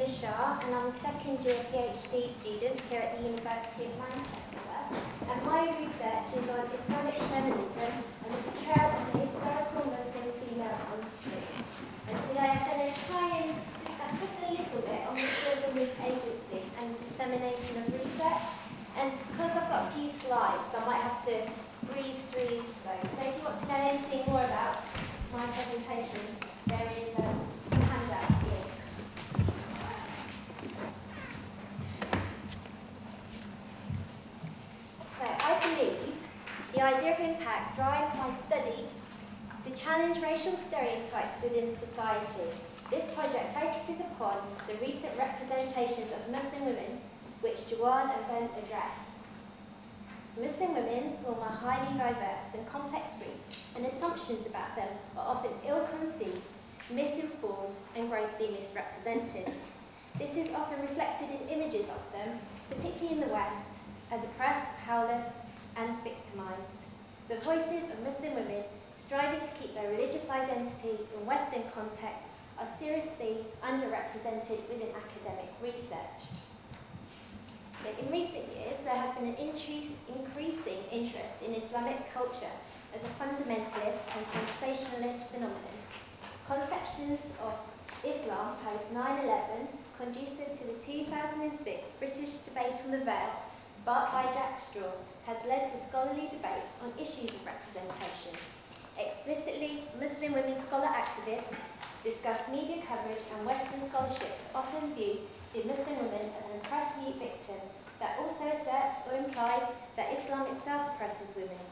is Shah, and I'm a second-year PhD student here at the University of Manchester. And my research is on Islamic feminism and the portrayal of the historical Muslim female on screen. And today I'm going to try and discuss just a little bit on Muslim Women's Agency and the dissemination of research. And because I've got a few slides, I might have to breeze through those. So if you want to know anything more about my presentation, there is some handouts here. So I believe the idea of impact drives my study to challenge racial stereotypes within society. This project focuses upon the recent representations of Muslim women, which Jawad and Ben address. Muslim women form a highly diverse and complex group, and assumptions about them are often ill-conceived, misinformed, and grossly misrepresented. This is often reflected in images of them, particularly in the West, as oppressed, powerless, and victimised. The voices of Muslim women striving to keep their religious identity in Western contexts are seriously underrepresented within academic research. So in recent years, there has been an increasing interest in Islamic culture as a fundamentalist and sensationalist phenomenon. Conceptions of Islam post 9/11, conducive to the 2006 British debate on the veil, sparked by Jack Straw, has led to scholarly debates on issues of representation. Explicitly, Muslim women scholar activists discuss media coverage, and Western scholarship often view the Muslim woman as an oppressed mute victim that also asserts or implies that Islam itself oppresses women.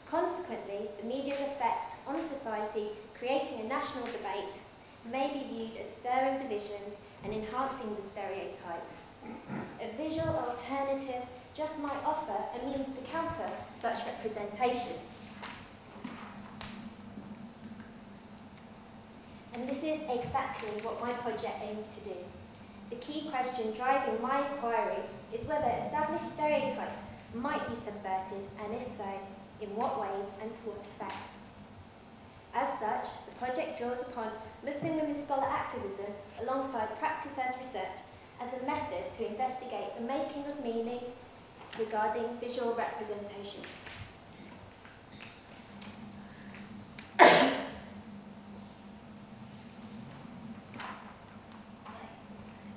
Consequently, the media's effect on society, creating a national debate, may be viewed as stirring divisions and enhancing the stereotype. A visual alternative just might offer a means to counter such representations. And this is exactly what my project aims to do. The key question driving my inquiry is whether established stereotypes might be subverted, and if so, in what ways and to what effects. As such, the project draws upon Muslim women scholar activism alongside practice as research as a method to investigate the making of meaning regarding visual representations.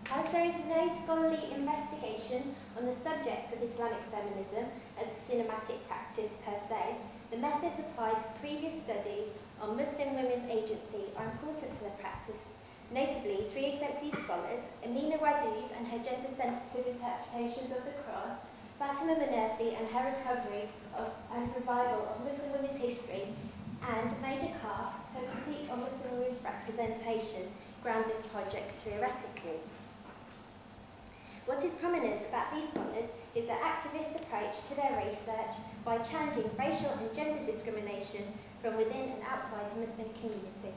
As there is no scholarly investigation on the subject of Islamic feminism as a cinematic practice per se, the methods applied to previous studies on Muslim women's agency are important to the practice. Notably, 3 exemplary scholars, Amina Wadood and her gender-sensitive interpretations of the Quran, Fatima Manersi and her recovery and revival of Muslim women's history, and Major Carr, her critique on Muslim women's representation, ground this project theoretically. What is prominent about these scholars is their activist approach to their research by challenging racial and gender discrimination from within and outside the Muslim community.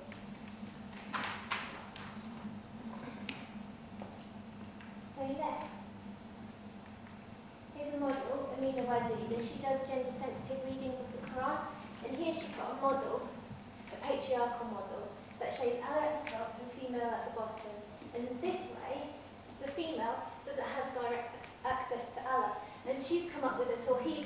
So next, here's a model, Amina Wadood, and she does gender-sensitive readings of the Quran. And here she's got a model, a patriarchal model, that shows Allah at the top and female at the bottom. And this way, the female doesn't have direct access to Allah. And she's come up with a Tawheed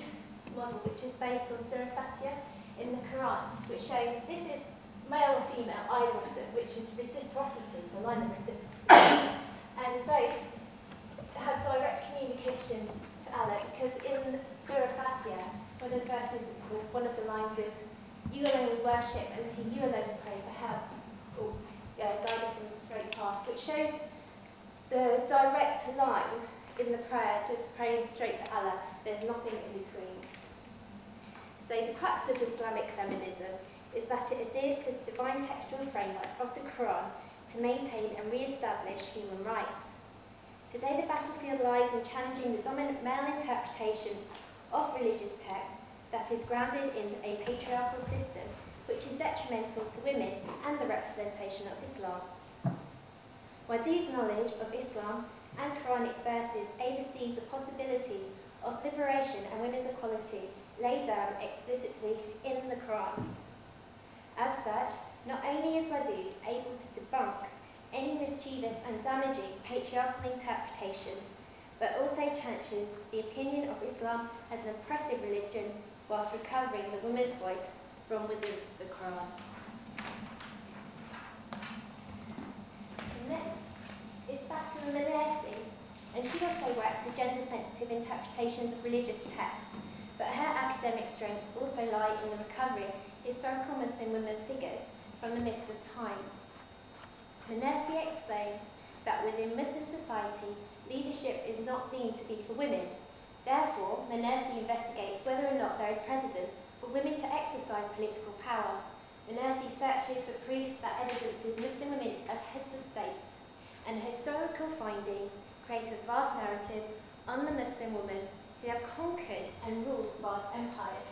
model, which is based on Surah Fatiha in the Quran, which shows this is male or female, either of them, which is reciprocity, the line of reciprocity. And both have direct communication to Allah, because in Surah Fatiha, one of the verses, one of the lines is, "You alone we worship, and to you alone we pray for help, or guide us in the straight path," which shows the direct line in the prayer, just praying straight to Allah. There's nothing in between. So the crux of Islamic feminism is that it adheres to the divine textual framework of the Quran to maintain and re-establish human rights. Today the battlefield lies in challenging the dominant male interpretations of religious texts that is grounded in a patriarchal system, which is detrimental to women and the representation of Islam. Wadood's knowledge of Islam and Quranic verses oversees the possibilities of liberation and women's equality laid down explicitly in the Quran. As such, not only is Wadood able to debunk any mischievous and damaging patriarchal interpretations, but also challenges the opinion of Islam as an oppressive religion whilst recovering the woman's voice from within the Quran. Next is Fatima Manersi, and she also works with gender-sensitive interpretations of religious texts, but her academic strengths also lie in the recovery of historical Muslim women figures from the mists of time. Manersi explains that within Muslim society, leadership is not deemed to be for women. Therefore, Manersi investigates whether or not there is precedent for women to exercise political power. Manersi searches for proof that evidences Muslim women as heads of state, and historical findings create a vast narrative on the Muslim women who have conquered and ruled vast empires.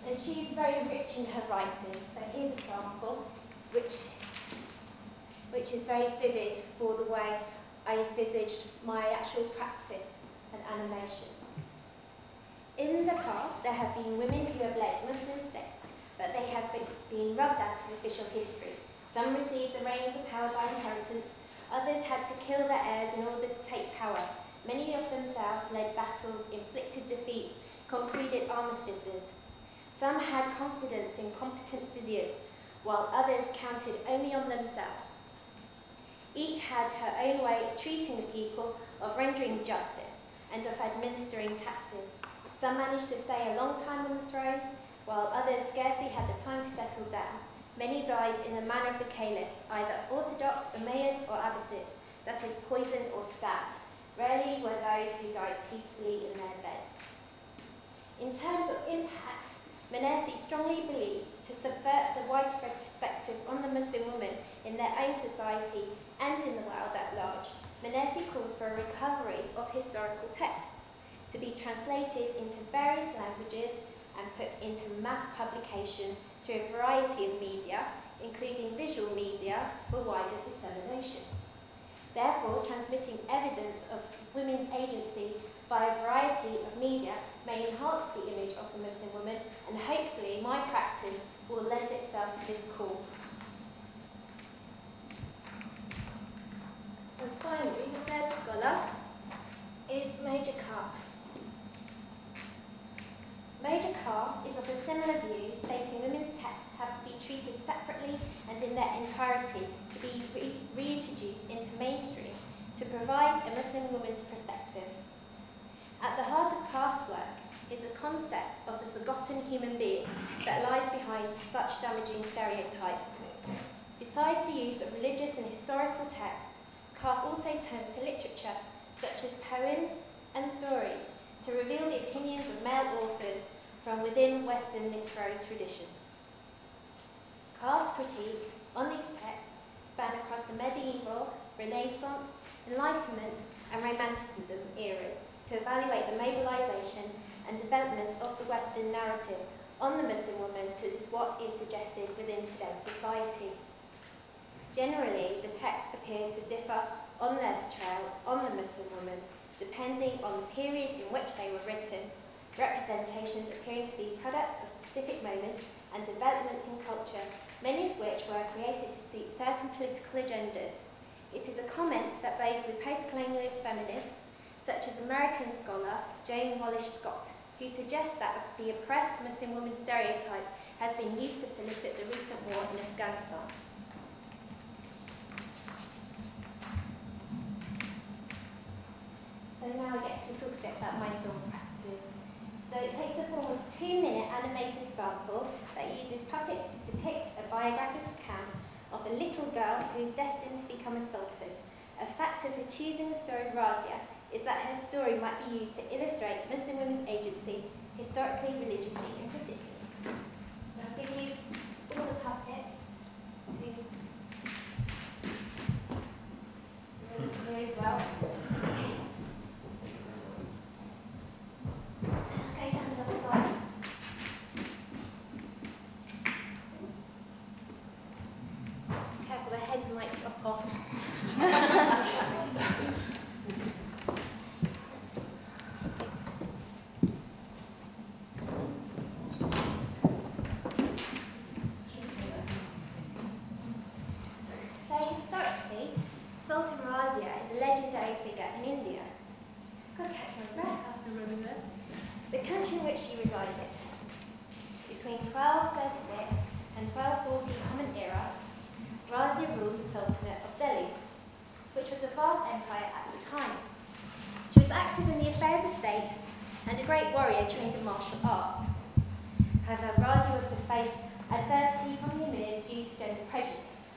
And she is very rich in her writing. So here's a sample, which is very vivid for the way I envisaged my actual practice and animation. In the past, there have been women who have led Muslim states, but they have been rubbed out of official history. Some received the reins of power by inheritance, others had to kill their heirs in order to take power. Many of themselves led battles, inflicted defeats, concluded armistices. Some had confidence in competent viziers, while others counted only on themselves. Each had her own way of treating the people, of rendering justice, and of administering taxes. Some managed to stay a long time on the throne, while others scarcely had the time to settle down. Many died in the manner of the caliphs, either Orthodox, Umayyad, or Abbasid, that is, poisoned or stabbed. Rarely were those who died peacefully in their beds. In terms of impact, Manersi strongly believes to subvert the widespread perspective on the Muslim woman in their own society and in the world at large. Manersi calls for a recovery of historical texts to be translated into various languages and put into mass publication through a variety of media, including visual media, for wider dissemination. Therefore, transmitting evidence of women's agency by a variety of media may enhance the image of the Muslim woman, and hopefully my practice will lend itself to this call. And finally, the third scholar is Major Carr. Major Carr is of a similar view, stating women's texts have to be treated separately and in their entirety to be reintroduced into mainstream to provide a Muslim woman's perspective. At the heart of Carr's work is a concept of the forgotten human being that lies behind such damaging stereotypes. Besides the use of religious and historical texts, Carr also turns to literature, such as poems and stories, to reveal the opinions of male authors from within Western literary tradition. Carr's critique on these texts span across the medieval, Renaissance, Enlightenment and Romanticism eras to evaluate the mobilization and development of the Western narrative on the Muslim woman to what is suggested within today's society. Generally, the texts appear to differ on their portrayal on the Muslim woman, depending on the period in which they were written, representations appearing to be products of specific moments and developments in culture, many of which were created to suit certain political agendas. It is a comment that bodes with post-colonialist feminists, such as American scholar Joan Wallish-Scott, who suggests that the oppressed Muslim woman stereotype has been used to solicit the recent war in Afghanistan. So now I get to talk a bit about my film practice. So it takes the form of a 2-minute animated sample that uses puppets to depict a biographical account of a little girl who is destined to become a sultan. A factor for choosing the story of Razia is that her story might be used to illustrate Muslim women's agency, historically, religiously, and politically. I'll give you all the puppet to here as well. Okay, down the other side. Careful, the heads might drop off. which she resided. Between 1236 and 1240 Common Era, Razia ruled the Sultanate of Delhi, which was a vast empire at the time. She was active in the affairs of state and a great warrior trained in martial arts. However, Razia was to face adversity from the emirs due to gender prejudice.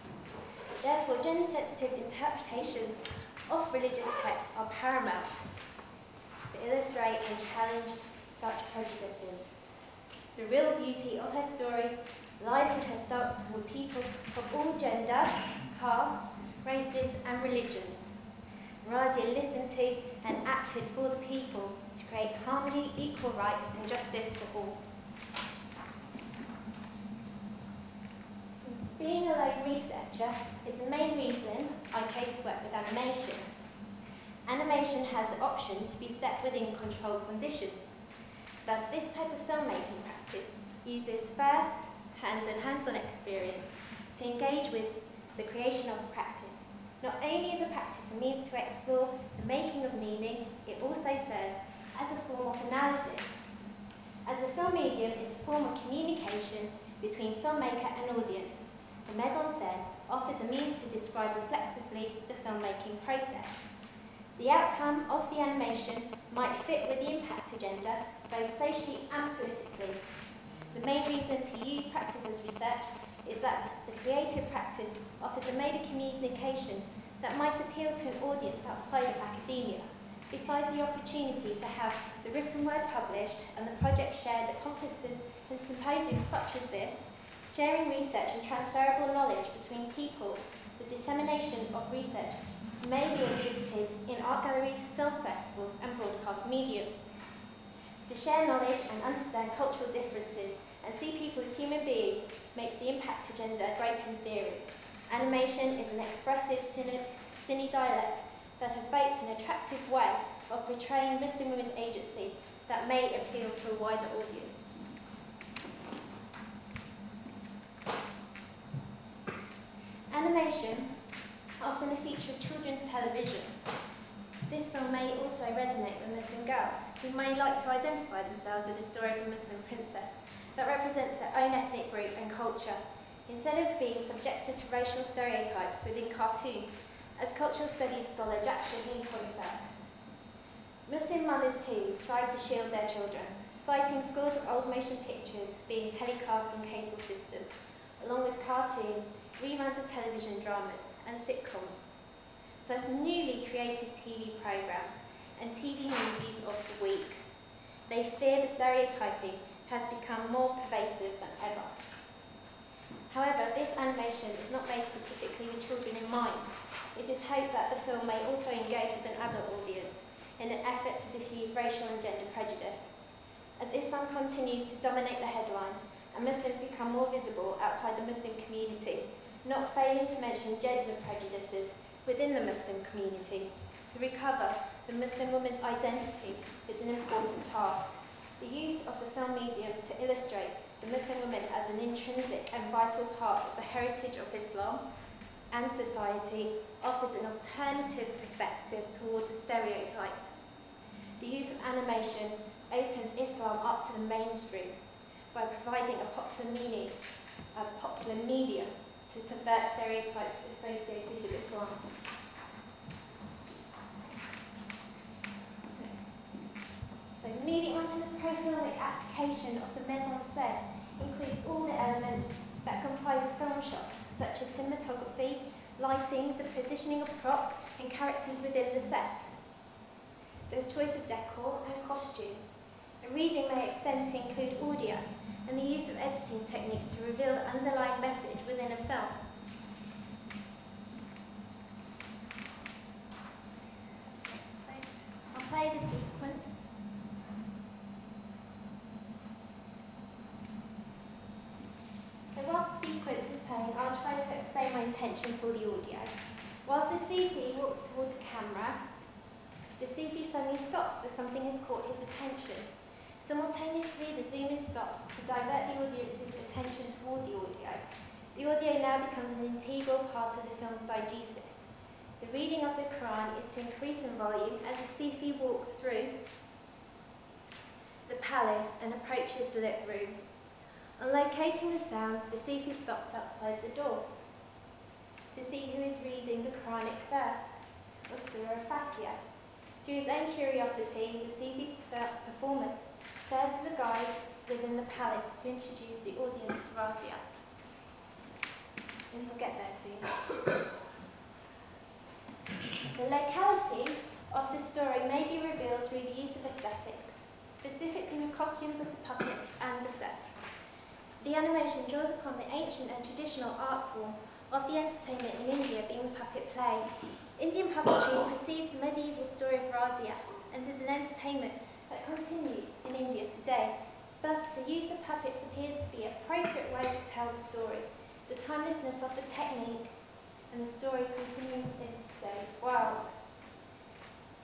Therefore, gender-sensitive interpretations of religious texts are paramount to illustrate and challenge such prejudices. The real beauty of her story lies in her stance toward people of all gender, castes, races and religions. Razia listened to and acted for the people to create harmony, equal rights and justice for all. Being a lone researcher is the main reason I chose to work with animation. Animation has the option to be set within controlled conditions. Thus, this type of filmmaking practice uses first-hand and hands-on experience to engage with the creation of a practice. Not only is a practice a means to explore the making of meaning, it also serves as a form of analysis. As the film medium is a form of communication between filmmaker and audience, the mise-en-scène offers a means to describe reflexively the filmmaking process. The outcome of the animation might fit with the impact agenda, both socially and politically. The main reason to use practice as research is that the creative practice offers a mode of communication that might appeal to an audience outside of academia, besides the opportunity to have the written word published and the project shared at conferences and symposiums such as this. Sharing research and transferable knowledge between people, the dissemination of research may be exhibited in art galleries, film festivals and broadcast mediums. To share knowledge and understand cultural differences and see people as human beings makes the impact agenda great in theory. Animation is an expressive cine dialect that evokes an attractive way of portraying Muslim women's agency that may appeal to a wider audience. Animation, often a feature of children's television. This film may also resonate with Muslim girls who may like to identify themselves with the story of a Muslim princess that represents their own ethnic group and culture, instead of being subjected to racial stereotypes within cartoons, as cultural studies scholar Jack Shaheen points out. Muslim mothers too strive to shield their children, citing scores of old motion pictures being telecast on cable systems, along with cartoons, reruns of television dramas and sitcoms, plus newly created TV programmes and TV movies of the week. They fear the stereotyping has become more pervasive than ever. However, this animation is not made specifically with children in mind. It is hoped that the film may also engage with an adult audience in an effort to diffuse racial and gender prejudice. As Islam continues to dominate the headlines and Muslims become more visible outside the Muslim community, not failing to mention gender prejudices within the Muslim community, to recover the Muslim woman's identity is an important task. The use of the film medium to illustrate the Muslim woman as an intrinsic and vital part of the heritage of Islam and society offers an alternative perspective toward the stereotype. The use of animation opens Islam up to the mainstream by providing a popular medium to subvert stereotypes associated with Islam. So moving on to the pro-filmic application of the mise-en-scène includes all the elements that comprise a film shot, such as cinematography, lighting, the positioning of props and characters within the set, the choice of decor and costume. A reading may extend to include audio and the use of editing techniques to reveal the underlying message within a film. So I'll play the sequence. So whilst the sequence is playing, I'll try to explain my intention for the audio. Whilst the Sufi walks toward the camera, the Sufi suddenly stops for something has caught his attention. Simultaneously, the zoom-in stops to divert the audience's attention toward the audio. The audio now becomes an integral part of the film's diegesis. The reading of the Quran is to increase in volume as the Sufi walks through. the palace and approaches the lit room. On locating the sound, the Sufi stops outside the door to see who is reading the Quranic verse of Surah Fatiha. Through his own curiosity, the Sufi's performance serves as a guide within the palace to introduce the audience to Razia. And we'll get there soon. The locality of the story may be revealed through the use of aesthetics, specifically the costumes of the puppets and the set. The animation draws upon the ancient and traditional art form of the entertainment in India, being puppet play. Indian puppetry precedes the medieval story of Razia and is an entertainment that continues in India today. Thus, the use of puppets appears to be an appropriate way to tell the story, the timelessness of the technique and the story continuing into today's world.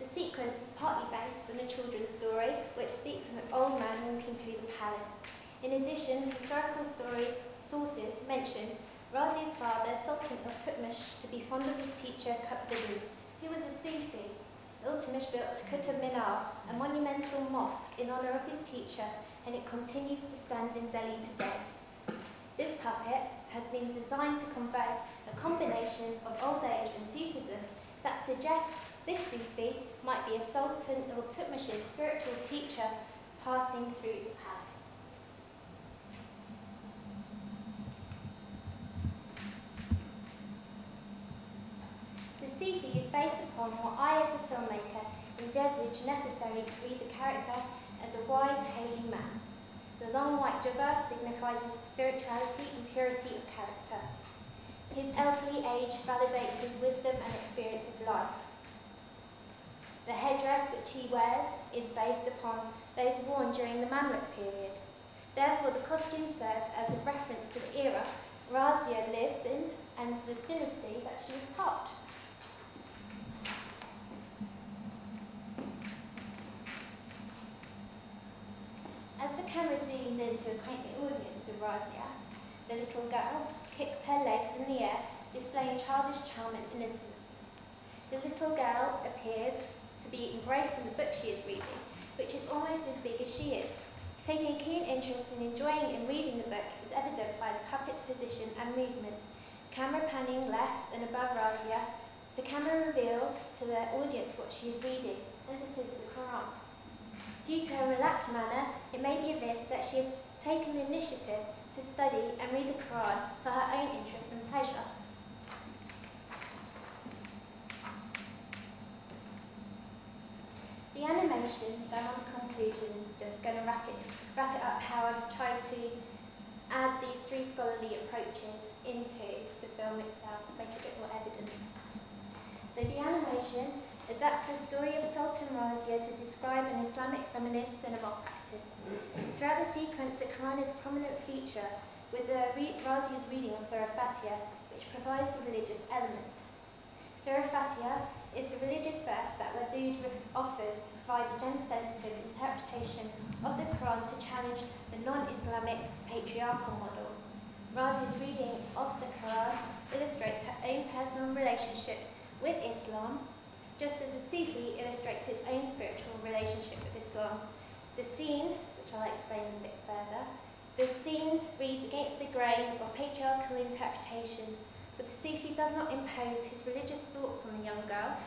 The sequence is partly based on a children's story, which speaks of an old man walking through the palace. In addition, historical sources mention Razia's father, Sultan Iltutmish, to be fond of his teacher, Qutbuddin, who was a Sufi. Iltutmish built Qutb Minar, a monumental mosque in honour of his teacher, and it continues to stand in Delhi today. This puppet has been designed to convey a combination of old age and Sufism that suggests this Sufi might be a Sultan Iltutmish's spiritual teacher passing through the palace. The Sufi is based upon what I, as a filmmaker, envisage necessary to read the character as a wise, holy man. The long white jubba signifies his spirituality and purity of character. His elderly age validates his wisdom and experience of life. The headdress which he wears is based upon those worn during the Mamluk period. Therefore, the costume serves as a reference to the era Razia lived in and the dynasty that she was part. As the camera zooms in to acquaint the audience with Razia, the little girl kicks her legs in the air, displaying childish charm and innocence. The little girl appears to be engrossed in the book she is reading, which is almost as big as she is. Taking a keen interest in enjoying and reading the book is evident by the puppet's position and movement. Camera panning left and above Razia, the camera reveals to the audience what she is reading, and it is the Quran. Due to her relaxed manner, it may be evinced that she has taken the initiative to study and read the Quran for her own interest and pleasure. The animation, so on conclusion, just going to wrap it up how I've tried to add these three scholarly approaches into the film itself, make it a bit more evident. So the animation adapts the story of Sultan Razia to describe an Islamic feminist cinema practice. Throughout the sequence, the Quran is a prominent feature, with Razia's reading of Surah Fatiha, which provides the religious element. Surah Fatiha is the religious verse that Wadud offers to provide a gender-sensitive interpretation of the Quran to challenge the non-Islamic patriarchal model. Razia's reading of the Quran illustrates her own personal relationship with Islam, just as a Sufi illustrates his own spiritual relationship with Islam. The scene, which I'll explain a bit further, the scene reads against the grain of patriarchal interpretations, but the Sufi does not impose his religious thoughts on the young girl.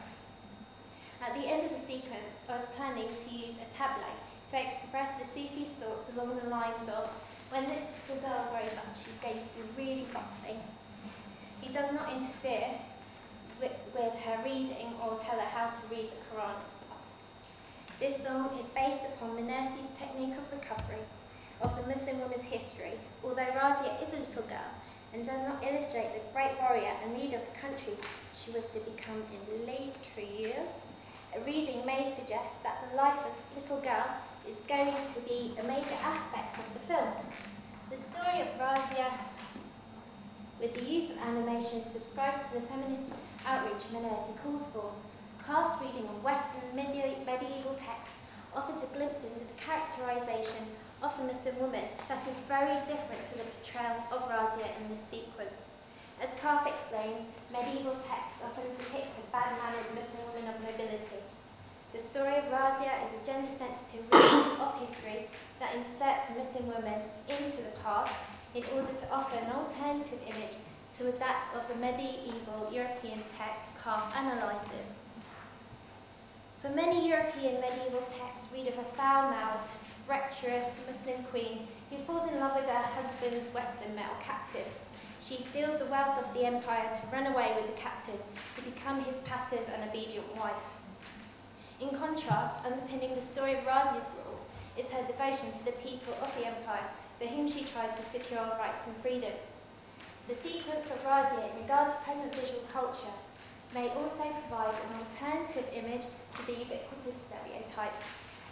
At the end of the sequence, I was planning to use a tablet to express the Sufi's thoughts along the lines of, when this little girl grows up, she's going to be really something. He does not interfere with her reading or tell her how to read the Quran itself. This film is based upon the nurse's technique of recovery of the Muslim woman's history, although Razia is a little girl and does not illustrate the great warrior and leader of the country she was to become in later years. A reading may suggest that the life of this little girl is going to be a major aspect of the film. The story of Razia, with the use of animation, subscribes to the feminist outreach Menesi calls for. Class reading of Western medieval texts offers a glimpse into the characterization of the Muslim woman that is very different to the portrayal of Razia in this sequence. As Karp explains, medieval texts often depict a bad-mannered Muslim woman of nobility. The story of Razia is a gender-sensitive reading of history that inserts Muslim women into the past in order to offer an alternative image to that of the medieval European text Calf analyses. For many European medieval texts read of a foul-mouthed, treacherous Muslim queen who falls in love with her husband's Western male captive. She steals the wealth of the empire to run away with the captive to become his passive and obedient wife. In contrast, underpinning the story of Razia's rule is her devotion to the people of the empire for whom she tried to secure rights and freedoms. The sequence of Razia in regard to present visual culture may also provide an alternative image to the ubiquitous stereotype.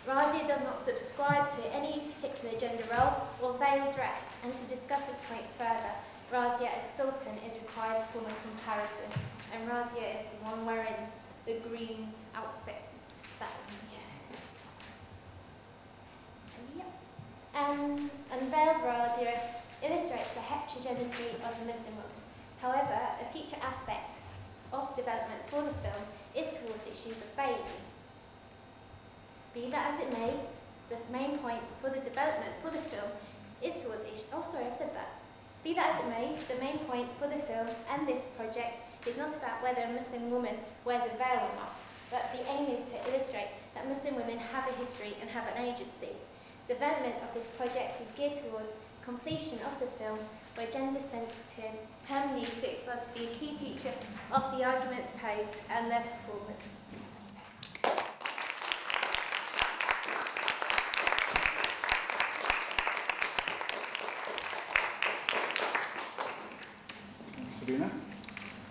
Razia does not subscribe to any particular gender role or veiled dress, and to discuss this point further, Razia as Sultan is required to form a comparison, and Razia is the one wearing the green outfit. Unveiled Razia illustrates the heterogeneity of the Muslim woman. However, a future aspect of development for the film is towards issues of bathing. Be that as it may, the main point for the development for the film is towards issues. Oh, sorry, I've said that. Be that as it may, the main point for the film and this project is not about whether a Muslim woman wears a veil or not, but the aim is to illustrate that Muslim women have a history and have an agency. Development of this project is geared towards completion of the film, where gender-sensitive hermeneutics are to be a key feature of the arguments posed and their performance. Thank you, Sabina.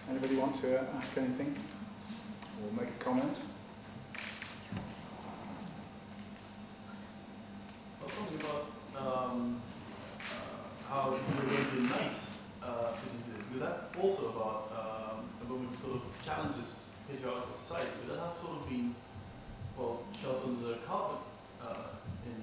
Anybody want to ask anything or make a comment? Talking about how Arabian Nights fit into this, because that's also about a movement that sort of challenges patriarchal society, but that has sort of been, well, shoved under the carpet in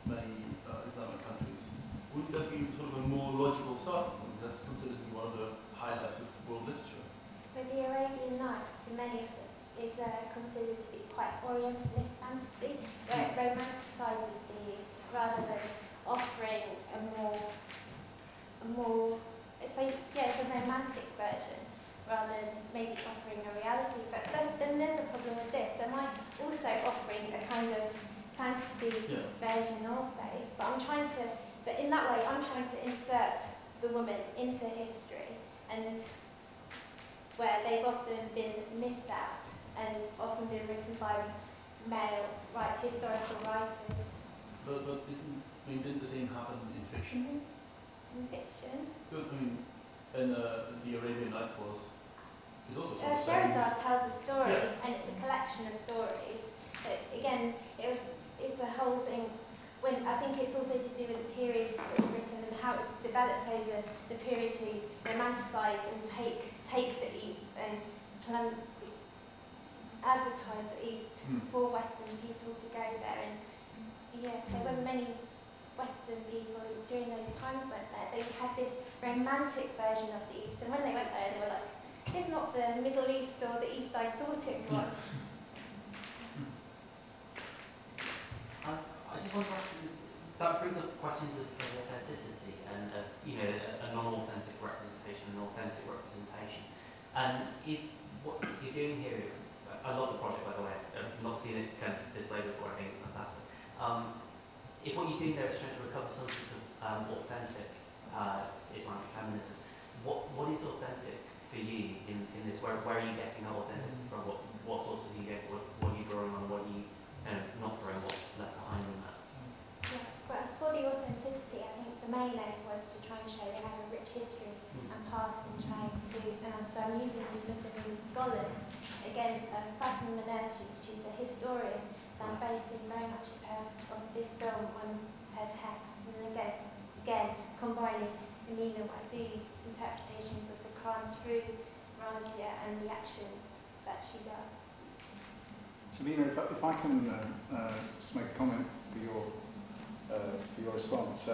many Islamic countries. Wouldn't that be sort of a more logical starting point? That's considered to be one of the highlights of world literature. But the Arabian Nights, in many of them, is considered to be quite Orientalist fantasy, where it romanticises the East rather than offering a more, it's a romantic version rather than maybe offering a reality. But then there's a problem with this. Am I also offering a kind of fantasy version also? But in that way, I'm trying to insert the woman into history, and where they've often been missed out and often been written by male historical writers. But didn't the same happen in fiction? In fiction? Good, and the Arabian Nights is also sort of Scheherazade tells a story, and it's a collection of stories. But again, it's a whole thing. When I think it's also to do with the period it was written and how it's developed over the period to romanticise and take the East and advertise the East for Western people to go there. And so when many Western people during those times went there, they had this romantic version of the East, and when they went there, they were like, "It's not the Middle East or the East I thought it was." I just want to ask you, that brings up questions of authenticity and a non-authentic representation, And if what you're doing here, I love the project, by the way. I've not seen it kind of this way before. I think it's fantastic. If what you're doing there is trying to recover some sort of authentic Islamic feminism, what is authentic for you in this? Where are you getting that authenticity from? What sources are you getting? What are you drawing on? What are you not drawing? What's left behind in that? Yeah, but for the authenticity, I think the main aim was to try and show they have a rich history and past, and trying to, so I'm using these Muslim scholars. Again, Fatima Nursery, she's a historian, so I'm basing very much of this film on her texts, and again combining Amina Wadud's interpretations of the Quran through Razia and the actions that she does. Sabina, if I can just make a comment for your response.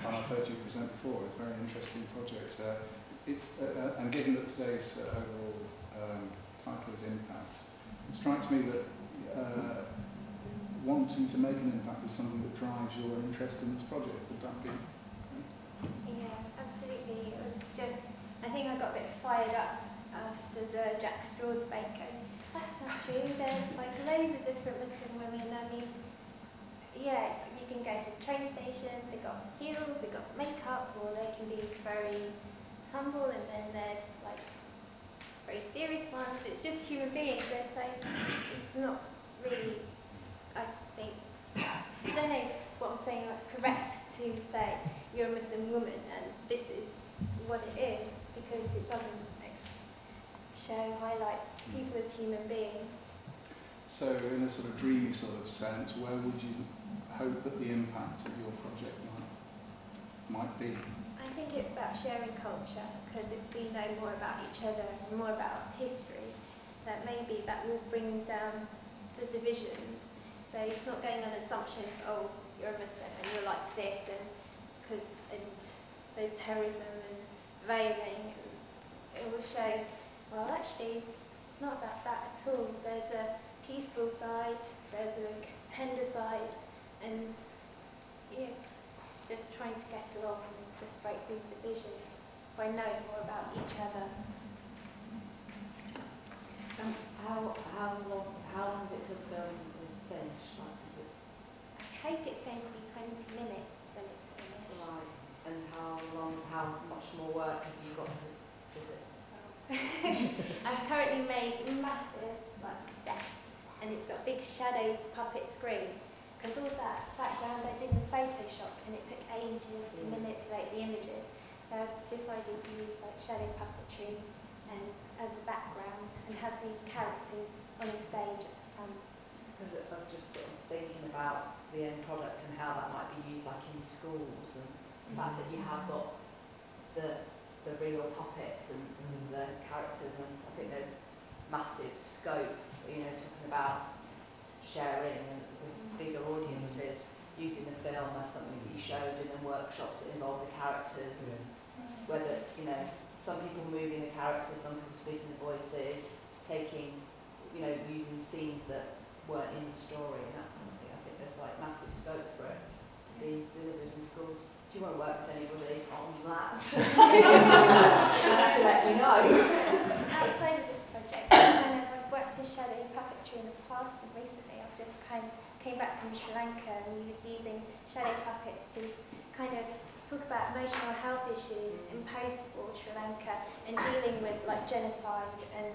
I've heard you present before. It's a very interesting project. And given that today's overall title is Impact, it strikes me that wanting to make an impact is something that drives your interest in this project. Would that be? Yeah, absolutely. It was just, I think I got a bit fired up after the Jack Straw debate going, that's not true, there's like loads of different Muslim women. I mean, yeah, you can go to the train station, they've got heels, they've got makeup, or they can be very humble, and then there's like very serious ones. It's just human beings. They're so, it's not really, I think, I don't know what I'm saying, like correct to say you're a Muslim woman and this is what it is, because it doesn't highlight people as human beings. So in a sort of dreamy sort of sense, where would you hope that the impact of your project might be? I think it's about sharing culture, because if we know more about each other and more about history, that maybe that will bring down the divisions. So it's not going on assumptions, oh, you're a Muslim and you're like this, and there's terrorism and veiling. And it will show, well, actually, it's not about that at all. There's a peaceful side, there's a tender side, and yeah, just trying to get along and just break these divisions by knowing more about each other. How long is it to film this finish? Like, is it? I hope it's going to be 20 minutes when it's finished. Right. And how much more work have you got to visit? I've currently made a massive set, and it's got a big shadow puppet screen, because all that background I did in Photoshop, and it took ages to manipulate the images. So I've decided to use shadow puppetry and as the background, and have these characters on a stage at the front. Because I'm just sort of thinking about the end product and how that might be used in schools, and the fact that you have got the real puppets and the characters, and I think there's massive scope, talking about sharing and with bigger audiences, using the film as something that you showed in the workshops that involve the characters, and whether, some people moving the characters, some people speaking the voices, taking, using scenes that weren't in the story and that kind of thing. I think there's massive scope for it to be delivered in schools. Do you want to work with anybody on that? Let me know. Outside of this project, I've worked with shadow puppetry in the past, and recently I've just came back from Sri Lanka and using shadow puppets to talk about emotional health issues in post-war Sri Lanka, and dealing with genocide and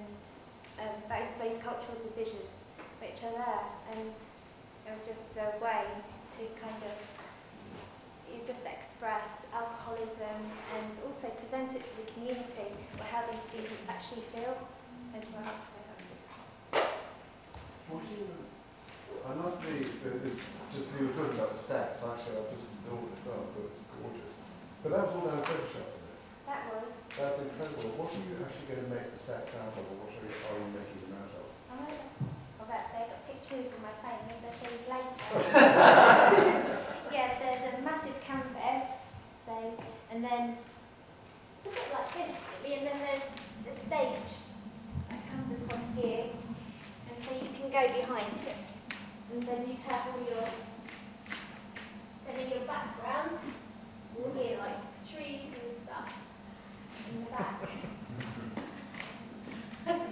those cultural divisions which are there. And it was just a way to just express alcoholism and also present it to the community, or how these students actually feel as well. So that's I love just you were talking about the sets. Actually, I've just built the film, but it's gorgeous. But that was all down in Photoshop, is it? that was. That's incredible. What are you actually going to make the sets out of, or what are you making them out of? Well, that's it. I've got pictures in my phone. Maybe I'll show you later. Yeah, there's a massive canvas, and then it's a bit like this, really, and then there's the stage that comes across here, and so you can go behind it, and then you have all your background, all here, trees and stuff in the back.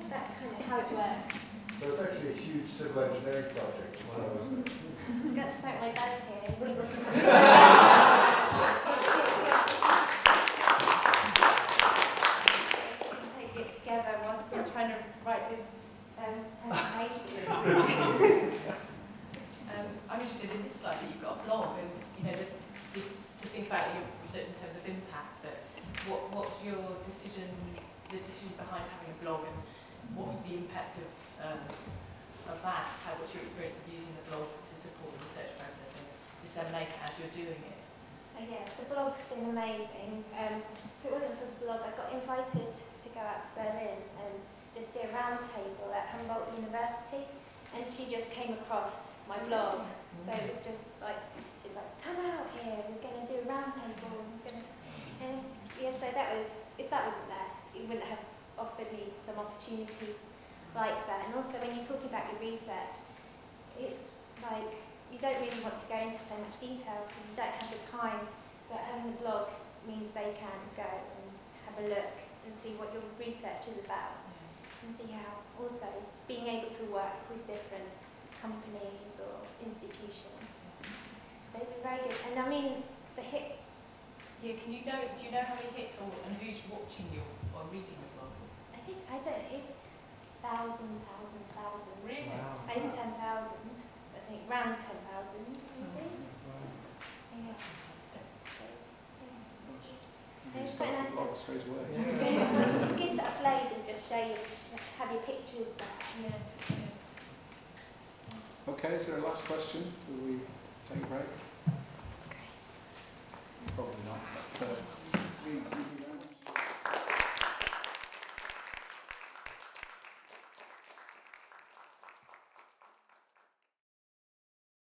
That's how it works. So it's actually a huge civil engineering project as well, isn't it? I've got to thank my dad here. Take it together whilst we're trying to write this presentation. I'm interested in this slide that you've got a blog, and just to think about your research in terms of impact. But what's your decision? The decision behind having a blog, and what's the impact of that? What's your experience of using the blog to support the research process and disseminate it as you're doing it? Yeah, the blog's been amazing. If it wasn't for the blog, I got invited to go out to Berlin and just do a round table at Humboldt University, and she just came across my blog. So it was just she's like, come out here, we're going to do a round table. So that was, if that wasn't there, it wouldn't have offered me some opportunities like that. And also when you're talking about your research, it's like you don't really want to go into so much details because you don't have the time, but having a blog means they can go and have a look and see what your research is about and see how also being able to work with different companies or institutions. So they've been very good. And I mean, the hits. Yeah, do you know how many hits and who's watching you or reading your blog? I think, I don't, it's thousands. Really? Wow. Over 10,000, I think, around 10,000, maybe. Yeah. You It's start quite to nice blog to- straight away. It's good to upload and just show you, have your pictures there. Yeah. Okay, is there a last question? Will we take a break?